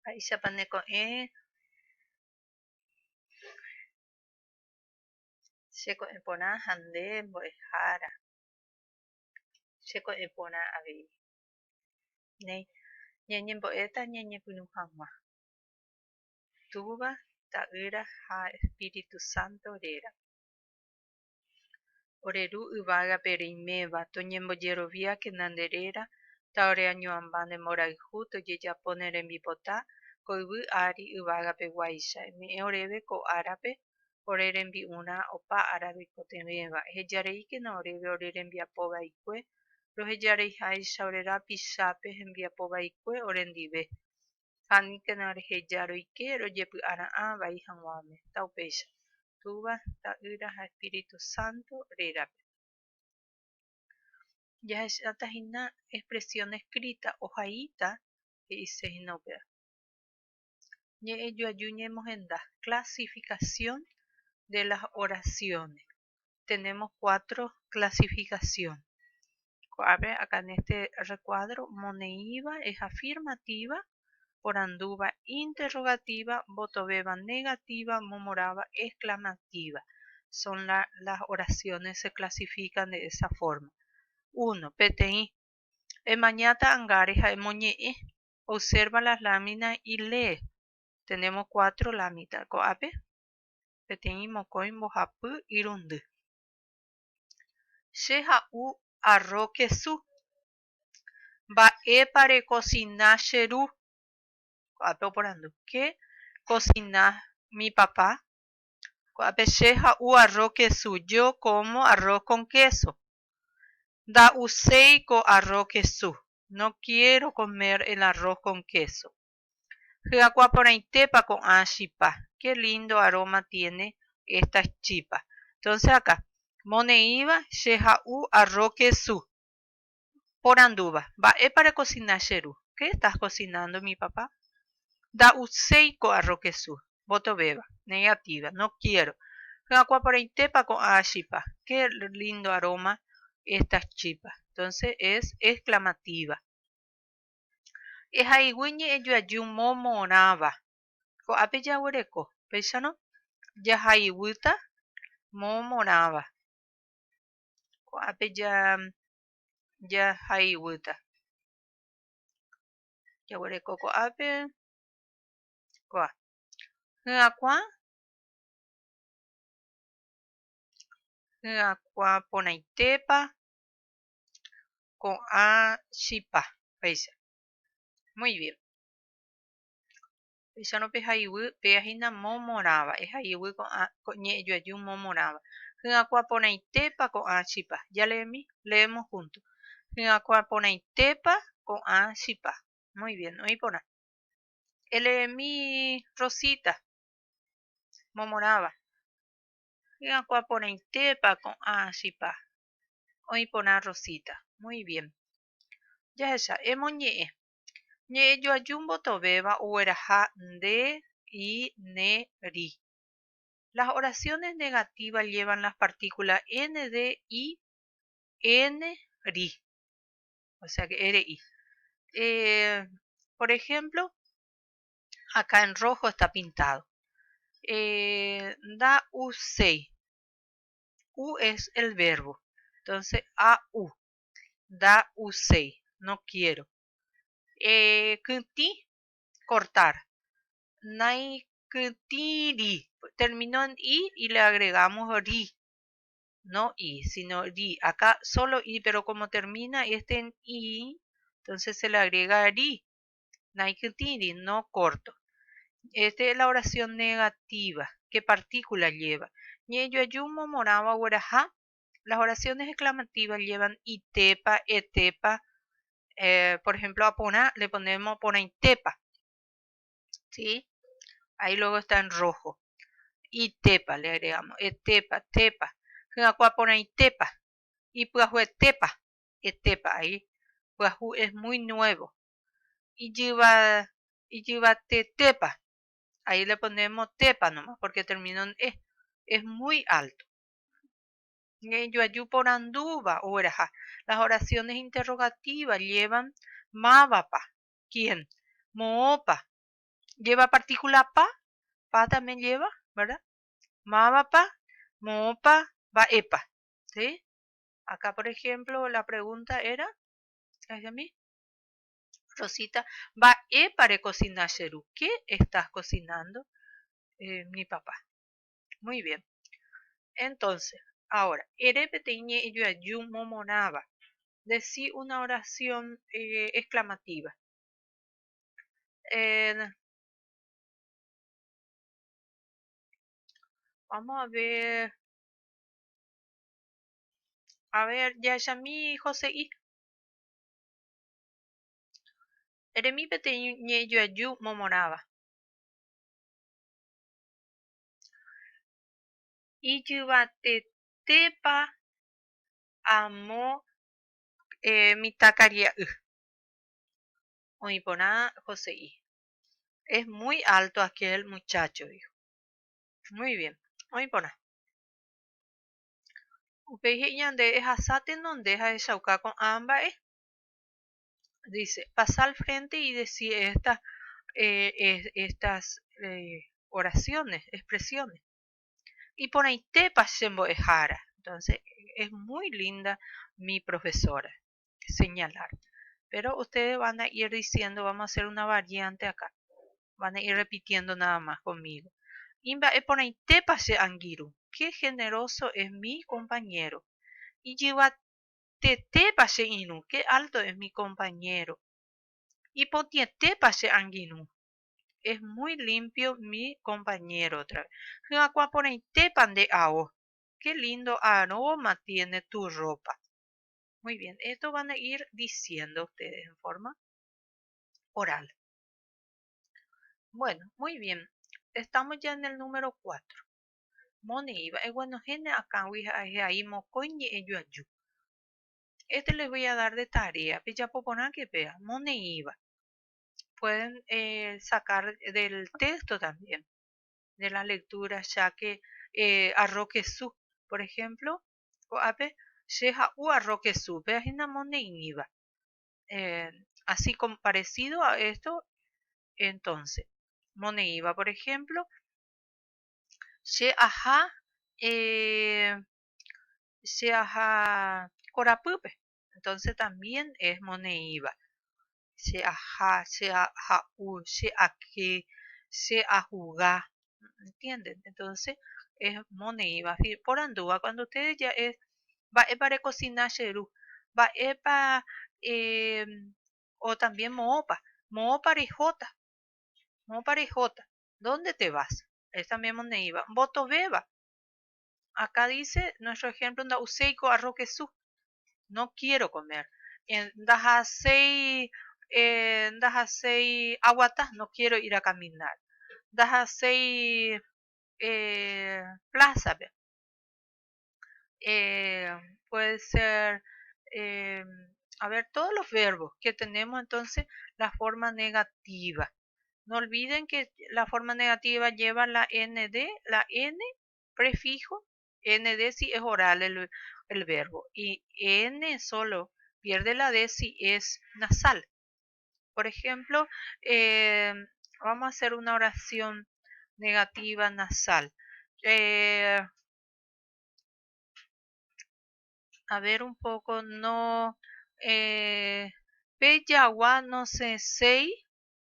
Aíchapa neko'ẽ cheko'ẽ porã ha nde mbo'ehára cheko'ẽ porã avei néi ñañembo'éta ñañepyrũ hag̃ua túva ta'ýra ha Espíritu Santo réra oreru yvágape reiméva toñembojeroviákena nde réra ta oreañuãmba nde mborayhu tojejapo ne rembipota ko yvy ári yvágapeguáicha eme'ẽ oréve ko árape ore rembi'urã opa ára roikotevẽva ehejareíkena oréve ore rembiapo vaikue rohejareiháicha ore rapichápe hembiapo vaikue orendive ha níkena reheja roike rojepy'ara'ã vai hag̃uáme ta upéicha túva ta'ýra ha Espíritu Santo rérape jahecháta expresión escrita ohaíta he'isehína upéva ñe'ẽjoaju ñemohenda clasificación de las oraciones. Tenemos 4 clasificaciones. Acá en este recuadro, moneíva es afirmativa, porandúva interrogativa, botoveva negativa, momorava exclamativa. Son las oraciones se clasifican de esa forma. 1. Peteĩ. Emañáta angáre ha'e moñe'ẽ. Observa las láminas y lee. Tenemos 4 láminas. Ko'ápe peteĩ mokõi mbohapy irundy. Cheha'u arroz kesu. Mba'épa recocina che ru. Ko'ápe oporandu. ¿Qué cocina mi papá? Ko'ápe cheha'u arroz kesu. Yo como arroz con queso. Nda'uséi ko arroz kesu. No quiero comer el arroz con queso. Hyakuaporãitépa ko'ã chipa. Qué lindo aroma tiene esta chipa. Entonces acá, moneíva cheha'u arroz kesu. Porandúva, mba'épa recocina che ru. ¿Qué estás cocinando mi papá? Nda'uséi ko arroz kesu. Botovéva, negativa, no quiero. Hyakuaporãitépa ko'ã chipa. Qué lindo aroma esta chipa. Entonces es exclamativa. Ehaigui ñe'ẽjoaju momoráva. Ko'ápe jaguereko. Péichano jahaiguyta momoráva. Ko'ápe jahaiguyta. Jaguereko ko'ápe. Ko'a. Hyakuaporãitépa ko'ã chipa. Péicha. Muy bien. Péicharõ peahína momoráva. Ehaigui ñe'ẽjoaju momoráva. Hyakuaporãitépa ko'ã chipa. Ya leemos juntos. Hyakuaporãitépa ko'ã chipa. Muy bien, oĩ porã. Eleemi Rosita. Momoráva. Hyakuaporãitépa ko'ã chipa. Oĩ porã Rosita. Muy bien. Jahecha, emoñe'ẽ. Ñe'ẽjoaju mbotovéva ogueraha nde y ne ri. Las oraciones negativas llevan las partículas nd, y, n, ri. O sea que ri. Por ejemplo, acá en rojo está pintado. Nda'usei. U es el verbo. Entonces, au. Nda'usei. No quiero. Kytĩ, cortar. Naikýtĩri. Terminó en y le agregamos ri. No y, sino ri. Acá solo y, pero como termina este en y, entonces se le agrega ri. Naikýtĩri, no corto. Esta es la oración negativa. ¿Qué partícula lleva? Ñe'ẽjoaju momoráva ogueraha. Las oraciones exclamativas llevan itepa, etepa. Por ejemplo, a porã le ponemos porãitépa. ¿Sí? Ahí luego está en rojo. Itepa le agregamos. Etepa, tepa. Hyakuaporãitépa. Y pyahuetépa. Etepa. Ahí pyahu es muy nuevo. Ijyvatetépa. Ahí le ponemos tepa nomás porque terminó en e. Es muy alto. Ñe'ẽjoaju porandúva ogueraha. Las oraciones interrogativas llevan mávapa. ¿Quién? Moópa. Lleva partícula pa, pa también lleva, ¿verdad? Ma pa, mo pa, va epa, ¿sí? Acá, por ejemplo, la pregunta era, ¿es de mí? Rosita, va para cocinar, Sheru. ¿Qué estás cocinando? Mi papá. Muy bien. Entonces, ahora, erepetiñe y yo momonaba. Decí una oración exclamativa. Eh, vamos a ver. A ver, ya mi José y. Eremi petiñe y yo momonaba. Y tepa amo mi tacaria. Oipona José y. Es muy alto aquel muchacho, dijo. Muy bien. Oipona. Upeje ñande es asate non deja de chaucar con ambas. Dice, pasa al frente y decir estas oraciones, expresiones. Y por ahí te pasembo ejara. Entonces, es muy linda mi profesora. Señalar. Pero ustedes van a ir diciendo, vamos a hacer una variante acá. Van a ir repitiendo nada más conmigo. Imba e por ahí te pase angiru. Qué generoso es mi compañero. Y lleva te pase inu. Qué alto es mi compañero. Y potie te pase anguinu. Es muy limpio mi compañero otra vez. Juacua por ahí te pan de ao. Qué lindo aroma tiene tu ropa. Muy bien, esto van a ir diciendo ustedes en forma oral. Bueno, muy bien. Estamos ya en el número 4. Mone iba. Bueno, gene acá ahí mocoñe ello ayu. Este les voy a dar de tarea. Pilla popona que pega. Mone iba. Pueden sacar del texto también, de la lectura, ya que arroque su, por ejemplo, o ape, sheja u arroque su, veajina mone iba. Así como parecido a esto, entonces, mone iba, por ejemplo, she aja, she aja corapupe, entonces también es mone iba. She aja, she aja u, she que, she ajuga, ¿entienden? Entonces es mone iba. Por andúa, cuando ustedes ya es, va es para cocinar cheru, va es para, o también moopa, moopa rijota, moopa rijota. ¿Dónde te vas? Es también mone iba. Voto beba. Acá dice nuestro ejemplo, da useiko arroquesú. No quiero comer. Dajasei aguata, no quiero ir a caminar. Dajasei plaza, eh, puede ser, eh, a ver, todos los verbos que tenemos entonces la forma negativa. No olviden que la forma negativa lleva la nd, la n prefijo, nd si es oral el verbo y n solo pierde la d si es nasal. Por ejemplo, vamos a hacer una oración negativa nasal. A ver un poco, no, Peyagua no sé, sei,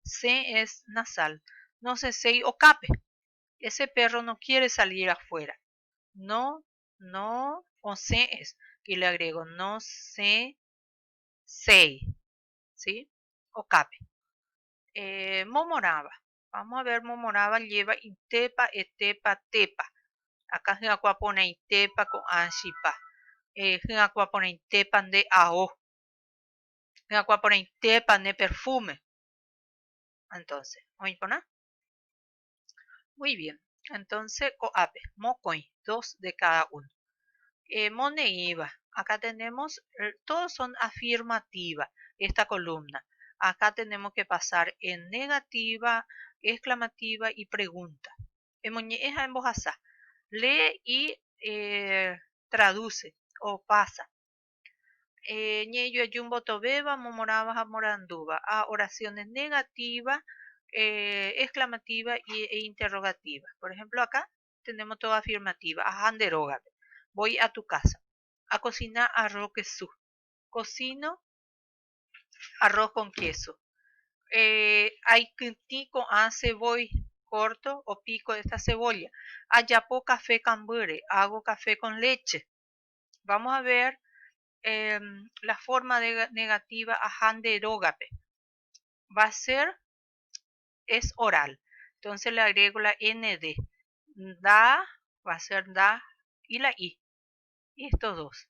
se es nasal, no sé, sei o cape, ese perro no quiere salir afuera, no, no, o se es, y le agrego, no sé, sei, ¿sí? O cape. Momoraba, vamos a ver, momoraba lleva itepa, etepa, tepa, acá se pone itepa con anshipa. Hingakua pone tepan de ao. Hingakua pone tepan de perfume. Entonces, ¿oí poner? Muy bien. Entonces, coape, mocoin, dos de cada uno. Mone iba. Acá tenemos, todos son afirmativas, esta columna. Acá tenemos que pasar en negativa, exclamativa y pregunta. Es en voz alta. Lee y traduce o pasa. Ñeyo yumbo tobeba, momoravas amoranduba. A oraciones negativas, exclamativa e interrogativa. Por ejemplo, acá tenemos toda afirmativa. Ahanderógape. Voy a tu casa. A cocinar arroz queso. Cocino arroz con queso. Hay que con a cebolla corto o pico esta cebolla. Ayapo café cambure. Hago café con leche. Vamos a ver la forma negativa ahanderógape. Va a ser, es oral. Entonces le agrego la nd. Da, va a ser da y la i. Y estos dos.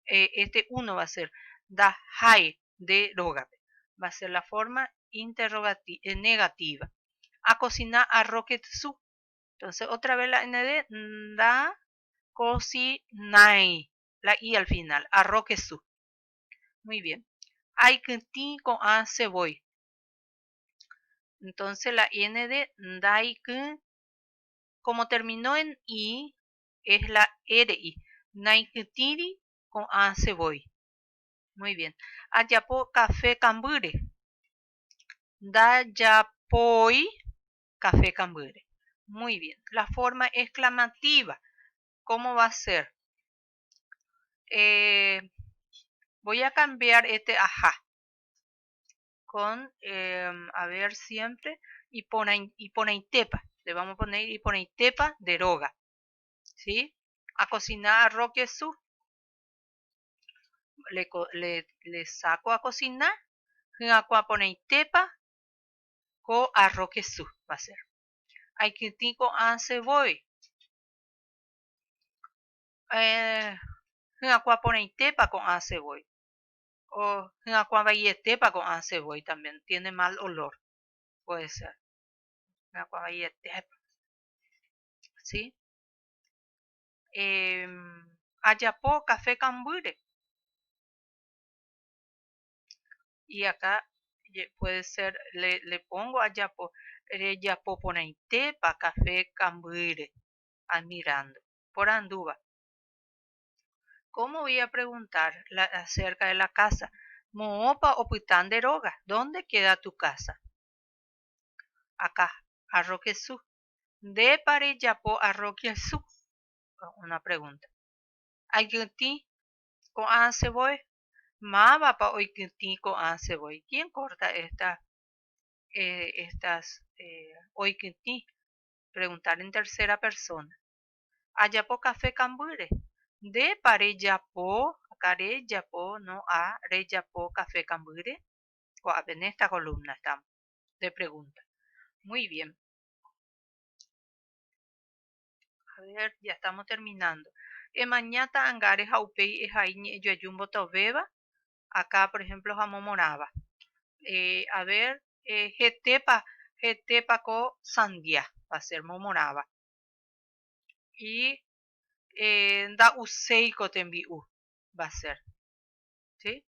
Este uno va a ser da hai de rogape. Va a ser la forma negativa. A cocinar arroz su. Entonces otra vez la nd. Da cocinai. La i al final. Arroz su. Muy bien. Hay que ti con a cebolla. Entonces la nd daik, como terminó en i, es la ri. Naikutiri con a cebolla. Muy bien. Ayapo café cambure. Dayapoi café cambure. Muy bien. La forma exclamativa. ¿Cómo va a ser? Voy a cambiar este ajá con, a ver, siempre, Iponaitepa. Le vamos a poner Iponaitepa de roga. ¿Sí? A cocinar arroz queso. Le saco a cocinar. A Ponaitepa con arroz queso va a ser. Hay que tico a cebolla. A Ponaitepa con a cebolla. O a Bayetepa con a cebolla también. Tiene mal olor. Puede ser. A Bayetepa. ¿Sí? Ayapo café cambure. Y acá puede ser, le pongo ayapo, yapo ponaitepa café cambure, admirando, por anduva. ¿Cómo voy a preguntar acerca de la casa? Moopa o Puitán de Roga, ¿dónde queda tu casa? Acá, Arroquesú. De pare yapo Arroquesú. Una pregunta. Ayuti con anseboy. Ma pa oikuti con anseboy. ¿Quién corta estas oikuti? Preguntar en tercera persona. Ayapo café cambure. De pare yapo, acá re yapo, no a re yapo café cambure. En esta columna estamos de pregunta. Muy bien. A ver, ya estamos terminando. Mañata angares aupei ejaini yoyumbo tobeba. Acá, por ejemplo, jamomoraba. A ver, jetepa ko sandia. Va a ser momoraba. Y da usei ko tembiu. Va a ser. ¿Sí?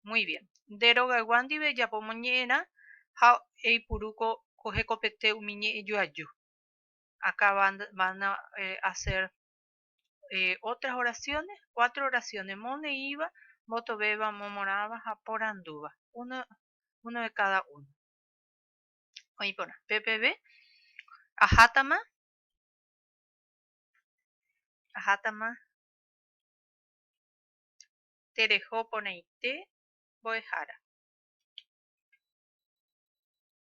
Muy bien. Deroga guandibe ya pomoñera. Ha eipuruko coge copete umiñe yuayu. Acá van a hacer otras oraciones, 4 oraciones. Mone iba, moto beba, momoraba, japoranduba. Uno de cada uno. Oye, pone PPB, ajatama, terejo poneite, boejara.